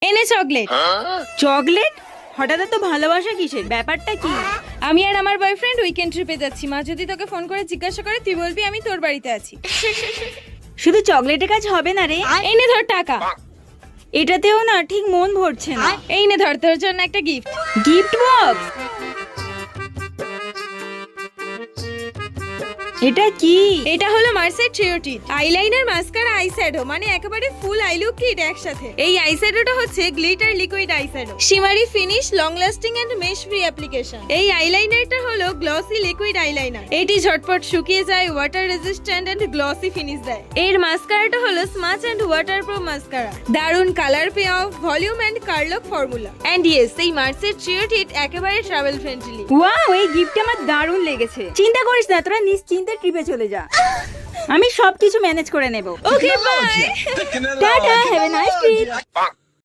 এনে chocolate. Chocolate? হঠাৎ এত ভালোবাসা কিসের? ব্যাপারটা কি? আমি আর আমার বয়ফ্রেন্ড উইকেন্ড ট্রিপে যাচ্ছি। মা যদি তোকে ফোন করে জিজ্ঞাসা করে তুই বলবি আমি তোর বাড়িতে আছি। শুধু চকলেটের কাজ হবে না রে, এনে ধর টাকা। এটাতেও না ঠিক মন ভরছে না। এই নে ধর তোর জন্য একটা গিফট। Gift box? এটা কি? এটা হলো মার্সের ট্রিওটিট আইলাইনার, মাস্কারা, আইশ্যাডো, মানে একেবারে ফুল আই লুক কিট একসাথে। এই আইশ্যাডোটা হচ্ছে glitter liquid eyeshadow, shimmery finish, long lasting and mess free application. এই আইলাইনারটা হলো গ্লসি লিকুইড আইলাইনার। এটি ঝটপট শুকিয়ে যায়, water resistant and glossy finish দেয়। এর মাস্কারাটা হলো স্মাচ এন্ড ওয়াটারপ্রুফ মাস্কারা। দারুন colour pay off, volume and curl lock formula. And yes, এই মার্সের ট্রিওটিট একেবারে ট্রাভেল ফ্রেন্ডলি। ওয়াও, এই গিফটটা আমার দারুণ লেগেছে। চিন্তা করিস না, তোরা নিশ্চিন্তে ট্রিপে চলে যা, আমি সবকিছু ম্যানেজ করে নেব। Okay bye. Tata, have a nice trip.